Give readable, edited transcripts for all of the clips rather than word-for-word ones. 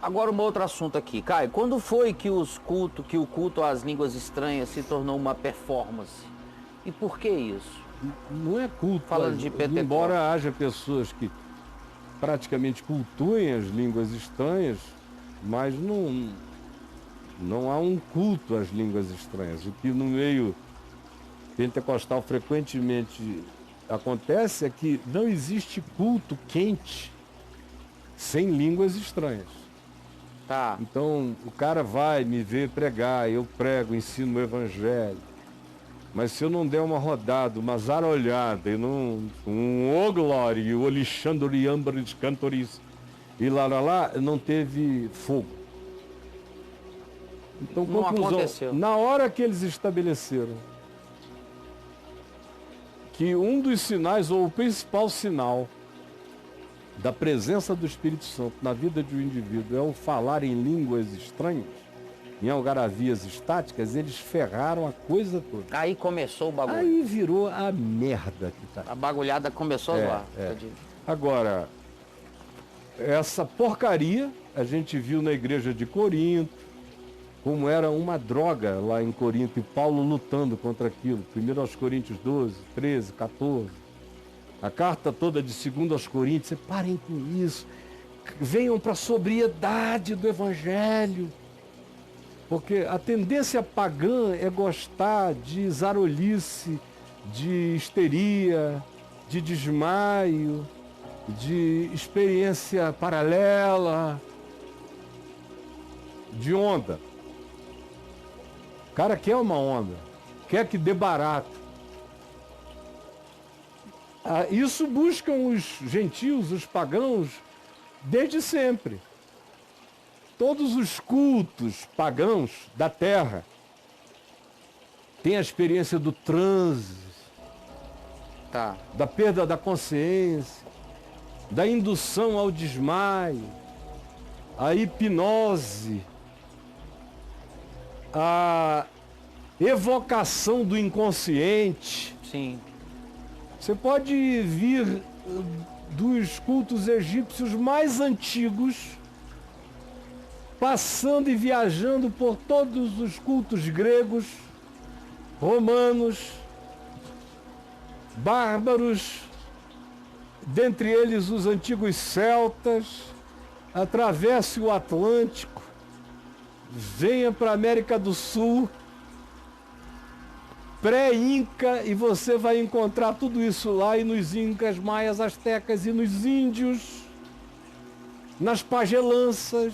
Agora um outro assunto aqui. Caio, quando foi que o culto às línguas estranhas se tornou uma performance? E por que isso? Não é culto. Falando de Pentecostes. Embora haja pessoas que praticamente cultuem as línguas estranhas, mas não há um culto às línguas estranhas. O que no meio pentecostal frequentemente acontece é que não existe culto quente sem línguas estranhas. Tá. Então o cara vai me ver pregar, eu prego, ensino o evangelho. Mas se eu não der uma rodada, uma zarolhada, e não ô glória, o Alexandre Ambres Cantoris, e lá, não teve fogo. Então, Não conclusão, aconteceu. na hora que eles estabeleceram que um dos sinais, ou o principal sinal da presença do Espírito Santo na vida de um indivíduo é o falar em línguas estranhas, em algaravias estáticas, eles ferraram a coisa toda. Aí começou o bagulho. Aí virou a merda que tá. A bagulhada começou lá. Agora, essa porcaria a gente viu na igreja de Corinto, como era uma droga lá em Corinto, e Paulo lutando contra aquilo. 1 aos Coríntios 12, 13, 14. A carta toda de 2 aos Coríntios, parem com isso. Venham para a sobriedade do evangelho. Porque a tendência pagã é gostar de zarolice, de histeria, de desmaio, de experiência paralela, de onda. O cara quer uma onda, quer que dê barato. Isso buscam os gentios, os pagãos, desde sempre. Todos os cultos pagãos da terra têm a experiência do transe, da perda da consciência, da indução ao desmaio, a hipnose, a evocação do inconsciente. Sim. Você pode vir dos cultos egípcios mais antigos, passando e viajando por todos os cultos gregos, romanos, bárbaros, dentre eles os antigos celtas, atravesse o Atlântico, venha para a América do Sul, pré-Inca, e você vai encontrar tudo isso lá, e nos Incas, Maias, Astecas, e nos Índios, nas pagelanças.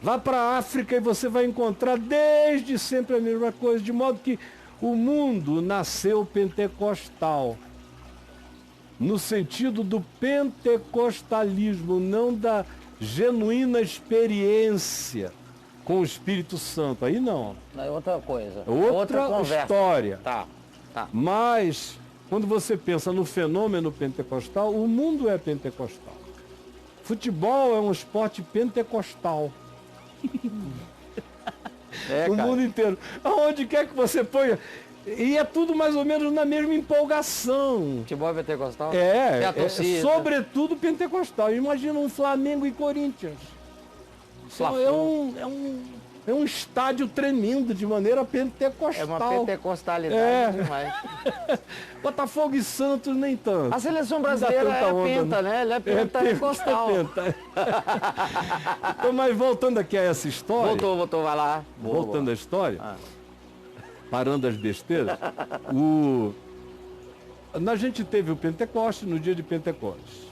Vá para a África e você vai encontrar desde sempre a mesma coisa, de modo que o mundo nasceu pentecostal, no sentido do pentecostalismo, não da genuína experiência com o Espírito Santo. Aí não. É outra coisa. Outra história. Tá. Mas, quando você pensa no fenômeno pentecostal, o mundo é pentecostal. Futebol é um esporte pentecostal. O mundo inteiro. Aonde quer que você ponha. E é tudo mais ou menos na mesma empolgação. Futebol é pentecostal? É sobretudo pentecostal. Imagina um Flamengo e Corinthians. É um estádio tremendo, de maneira pentecostal. É uma pentecostalidade demais. Botafogo e Santos nem tanto. A seleção brasileira é penta, né? Ela é pentecostal. Então, mas voltando aqui a essa história. Voltou, vai lá. Voltando à história, parando as besteiras, a gente teve o Pentecoste no dia de Pentecostes.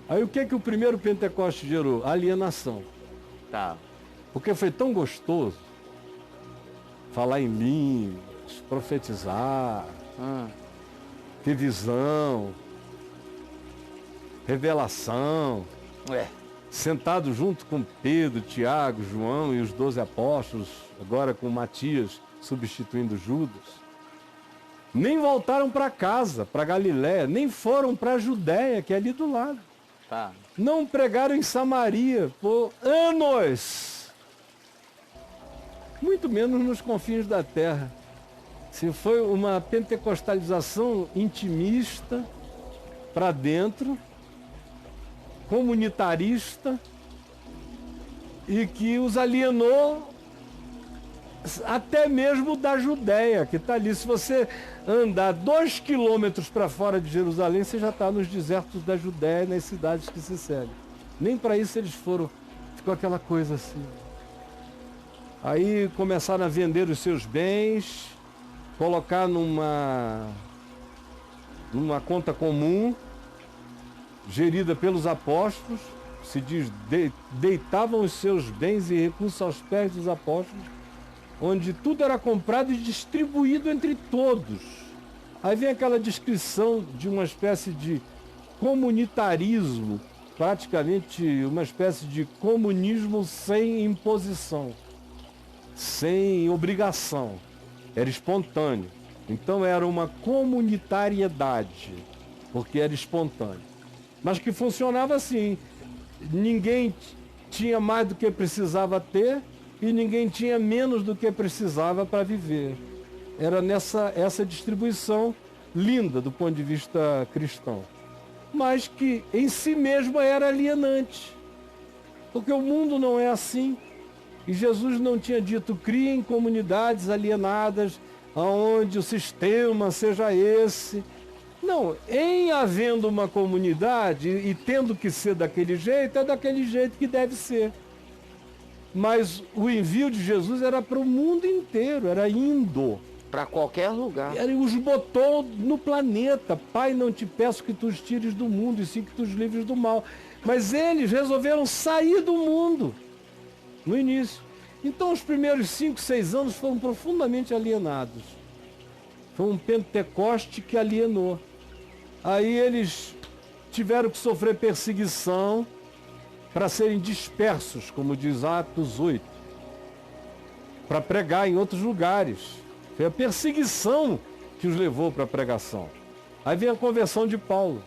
Aí o que o primeiro Pentecoste gerou? Alienação. Porque foi tão gostoso falar em línguas, profetizar, ter visão, revelação, sentado junto com Pedro, Tiago, João e os 12 apóstolos, agora com Matias substituindo Judas. Nem voltaram para casa, para Galiléia, nem foram para a Judéia, que é ali do lado. Não pregaram em Samaria por anos. Muito menos nos confins da terra. Se foi uma pentecostalização intimista, para dentro, comunitarista, e que os alienou até mesmo da Judéia, que está ali. Se você andar 2 quilômetros para fora de Jerusalém, você já está nos desertos da Judéia, nas cidades que se seguem. Nem para isso eles foram. Ficou aquela coisa assim. Aí começaram a vender os seus bens, colocar numa conta comum, gerida pelos apóstolos, se diz, deitavam os seus bens e recursos aos pés dos apóstolos, onde tudo era comprado e distribuído entre todos. Aí vem aquela descrição de uma espécie de comunitarismo, praticamente uma espécie de comunismo sem imposição, sem obrigação, era espontâneo. Então era uma comunitariedade, porque era espontâneo. Mas que funcionava assim, ninguém tinha mais do que precisava ter e ninguém tinha menos do que precisava para viver. Era essa distribuição linda do ponto de vista cristão, mas que em si mesma era alienante, porque o mundo não é assim. E Jesus não tinha dito: criem comunidades alienadas, onde o sistema seja esse. Não, em havendo uma comunidade e tendo que ser daquele jeito, é daquele jeito que deve ser. Mas o envio de Jesus era para o mundo inteiro, era indo. Para qualquer lugar. Ele os botou no planeta. Pai, não te peço que tu os tires do mundo, e sim que tu os livres do mal. Mas eles resolveram sair do mundo no início. Então os primeiros 5, 6 anos foram profundamente alienados. Foi um Pentecoste que alienou. Aí eles tiveram que sofrer perseguição para serem dispersos, como diz Atos 8, para pregar em outros lugares. Foi a perseguição que os levou para a pregação. Aí vem a conversão de Paulo.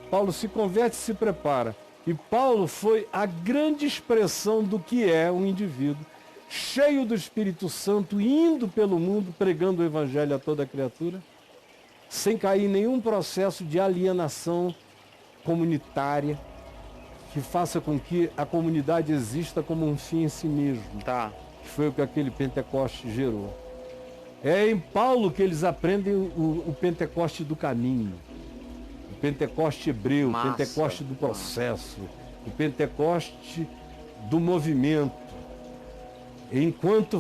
Paulo se converte e se prepara. E Paulo foi a grande expressão do que é um indivíduo cheio do Espírito Santo, indo pelo mundo, pregando o Evangelho a toda criatura, sem cair em nenhum processo de alienação comunitária que faça com que a comunidade exista como um fim em si mesmo. Tá. Que foi o que aquele Pentecoste gerou. É em Paulo que eles aprendem o Pentecoste do caminho, o Pentecoste hebreu, o Pentecoste do processo, o Pentecoste do movimento. Enquanto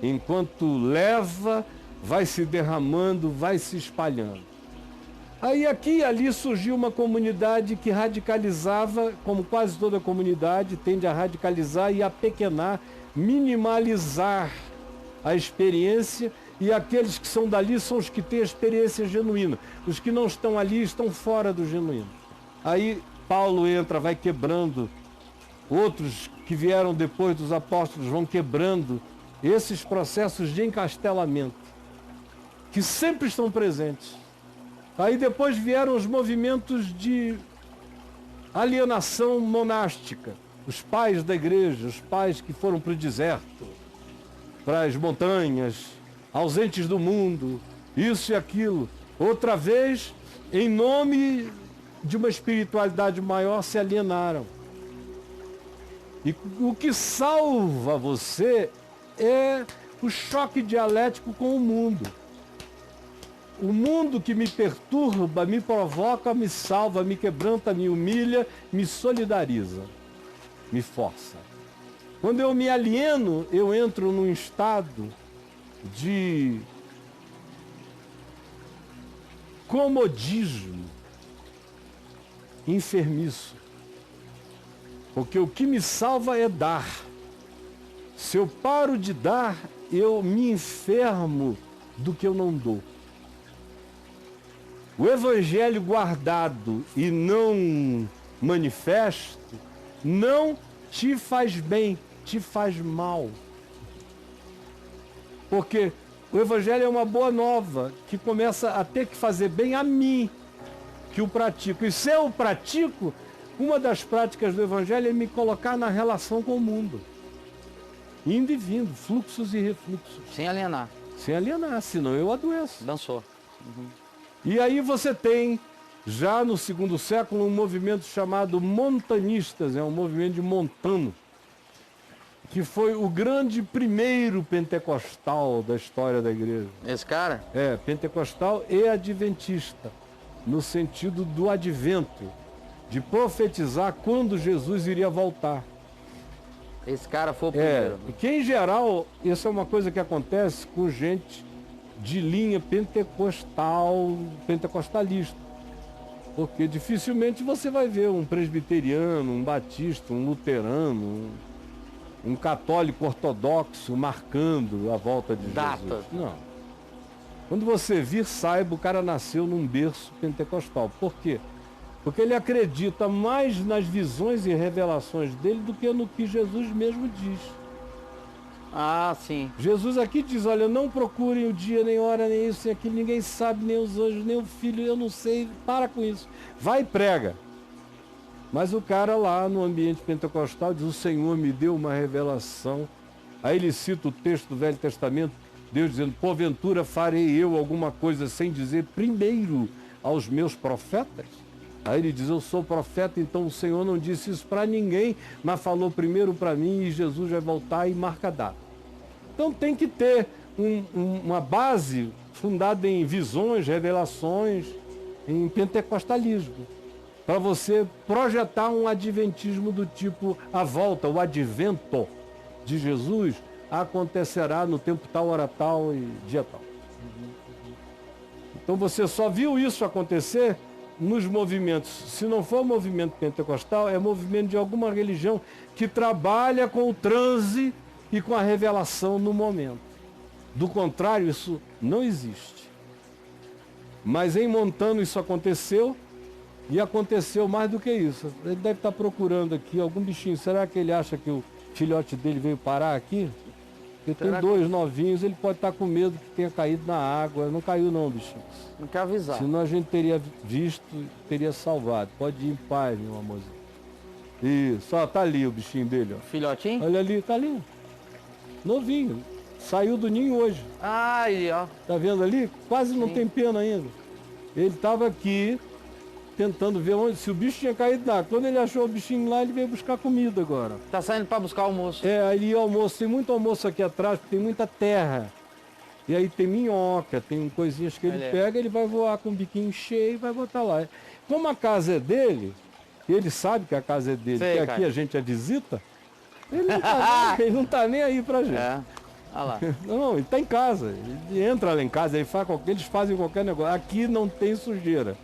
enquanto leva, vai se derramando, vai se espalhando. Aí aqui e ali surgiu uma comunidade que radicalizava, como quase toda comunidade, tende a radicalizar e a pequenar, minimalizar a experiência, e aqueles que são dali são os que têm a experiência genuína. Os que não estão ali estão fora do genuíno. Aí Paulo entra, vai quebrando, outros que vieram depois dos apóstolos vão quebrando esses processos de encastelamento, que sempre estão presentes. Aí depois vieram os movimentos de alienação monástica, os pais da igreja, os pais que foram para o deserto, para as montanhas, ausentes do mundo, isso e aquilo. Outra vez, em nome de uma espiritualidade maior, se alienaram. E o que salva você é o choque dialético com o mundo. O mundo que me perturba, me provoca, me salva, me quebranta, me humilha, me solidariza, me força. Quando eu me alieno, eu entro num estado de comodismo enfermiço. Porque o que me salva é dar. Se eu paro de dar, eu me enfermo do que eu não dou. O evangelho guardado e não manifesto não te faz bem, te faz mal. Porque o evangelho é uma boa nova que começa a ter que fazer bem a mim, que o pratico. E se eu pratico, uma das práticas do evangelho é me colocar na relação com o mundo. Indo e vindo, fluxos e refluxos. Sem alienar. Sem alienar, senão eu adoeço. Dançou. Uhum. E aí você tem Já no segundo século, um movimento chamado montanistas, é um movimento de montano, que foi o grande primeiro pentecostal da história da igreja. Esse cara? É, pentecostal e adventista, no sentido do advento, de profetizar quando Jesus iria voltar. Esse cara foi o primeiro. Que em geral, isso é uma coisa que acontece com gente de linha pentecostalista. Porque dificilmente você vai ver um presbiteriano, um batista, um luterano, um católico ortodoxo marcando a volta de Data. Jesus. Não. Quando você vir, saiba, o cara nasceu num berço pentecostal. Por quê? Porque ele acredita mais nas visões e revelações dele do que no que Jesus mesmo diz. Ah, sim. Jesus aqui diz, olha, não procurem o dia, nem hora, nem isso, nem aquilo, ninguém sabe, nem os anjos, nem o filho, eu não sei, para com isso. Vai e prega. Mas o cara lá no ambiente pentecostal diz, o Senhor me deu uma revelação. Aí ele cita o texto do Velho Testamento, Deus dizendo, porventura farei eu alguma coisa sem dizer primeiro aos meus profetas? Aí ele diz, eu sou profeta, então o Senhor não disse isso para ninguém, mas falou primeiro para mim e Jesus vai voltar e marca a data. Então tem que ter uma base fundada em visões, revelações, em pentecostalismo, para você projetar um adventismo do tipo a volta, o advento de Jesus acontecerá no tempo tal, hora tal e dia tal. Então você só viu isso acontecer nos movimentos. Se não for movimento pentecostal, é movimento de alguma religião que trabalha com o transe e com a revelação no momento. Do contrário, isso não existe. Mas em Montano isso aconteceu, e aconteceu mais do que isso. Ele deve estar procurando aqui algum bichinho. Será que ele acha que o filhote dele veio parar aqui? Porque tem dois novinhos, ele pode estar com medo que tenha caído na água. Não caiu não, bichinho. Não quer avisar. Senão a gente teria visto, teria salvado. Pode ir em paz, meu amorzinho. Isso, ó, tá ali o bichinho dele, ó. Filhotinho? Olha ali, tá ali. Novinho. Saiu do ninho hoje. Ah, aí, ó. Tá vendo ali? Quase não Sim. tem pena ainda. Ele estava aqui tentando ver onde, se o bicho tinha caído na água. Quando ele achou o bichinho lá, ele veio buscar comida agora. Tá saindo para buscar almoço. É, aí o almoço, tem muito almoço aqui atrás, porque tem muita terra. E aí tem minhoca, tem coisinhas que ele pega, ele vai voar com o biquinho cheio e vai botar lá. Como a casa é dele, ele sabe que a casa é dele, Sei, que cara. aqui a gente é visita, ele não tá nem aí pra gente. É. Olha lá. Não, ele tá em casa, ele entra lá em casa, eles fazem qualquer negócio. Aqui não tem sujeira.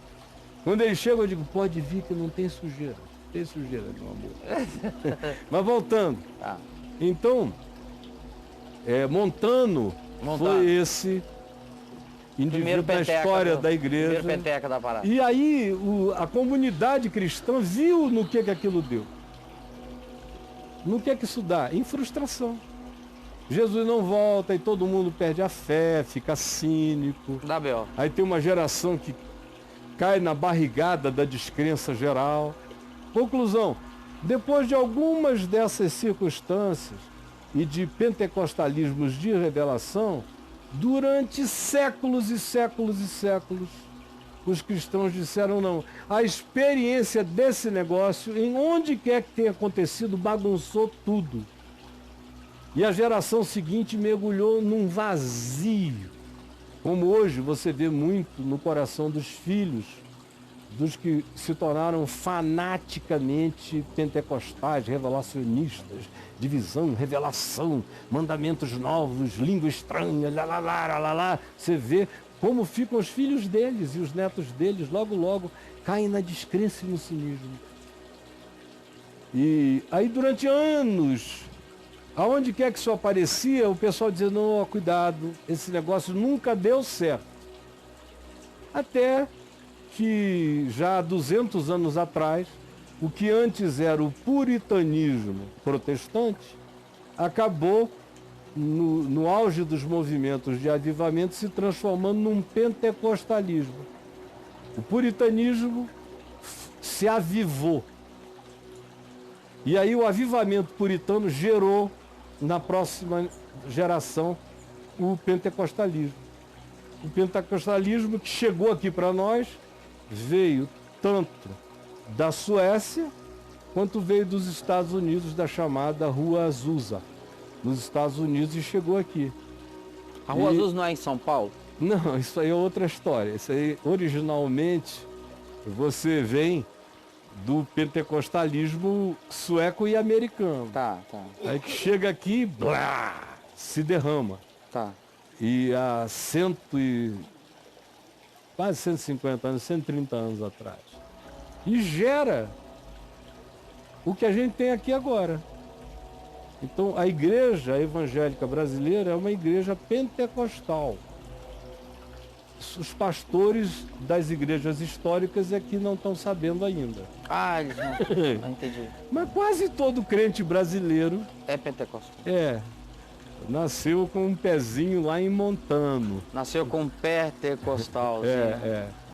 Quando ele chega, eu digo, pode vir que não tem sujeira. Tem sujeira, meu amor. Mas voltando. Tá. Então, Montano foi esse indivíduo da história da igreja. Primeiro peteca da parada. E aí a comunidade cristã viu no que aquilo deu. No que isso dá? Em frustração. Jesus não volta e todo mundo perde a fé, fica cínico. Dá B.O. Aí tem uma geração que cai na barrigada da descrença geral. Conclusão, depois de algumas dessas circunstâncias e de pentecostalismos de revelação, durante séculos e séculos e séculos, os cristãos disseram não. A experiência desse negócio, em onde quer que tenha acontecido, bagunçou tudo. E a geração seguinte mergulhou num vazio. Como hoje você vê muito no coração dos filhos, dos que se tornaram fanaticamente pentecostais, revelacionistas, divisão, revelação, mandamentos novos, língua estranha, lá. Você vê como ficam os filhos deles e os netos deles, logo caem na descrença e no cinismo. E aí durante anos, aonde quer que isso aparecia, o pessoal dizia, não, cuidado, esse negócio nunca deu certo. Até que já há 200 anos atrás, o que antes era o puritanismo protestante, acabou, no auge dos movimentos de avivamento, se transformando num pentecostalismo. O puritanismo se avivou. E aí o avivamento puritano gerou, na próxima geração, o pentecostalismo. O pentecostalismo que chegou aqui para nós veio tanto da Suécia quanto veio dos Estados Unidos, da chamada Rua Azusa, nos Estados Unidos, e chegou aqui. A Rua E- Azul não é em São Paulo? Não, isso aí é outra história. Isso aí, originalmente, você vem do pentecostalismo sueco e americano. Tá. Aí que chega aqui, blá, se derrama. Tá. E há quase 150 anos, 130 anos atrás. E gera o que a gente tem aqui agora. Então, a igreja evangélica brasileira é uma igreja pentecostal. Os pastores das igrejas históricas é que não estão sabendo ainda. Ah, eles não. Não entendi. Mas quase todo crente brasileiro É pentecostal. nasceu com um pezinho lá em Montano. Nasceu com um pentecostal. É.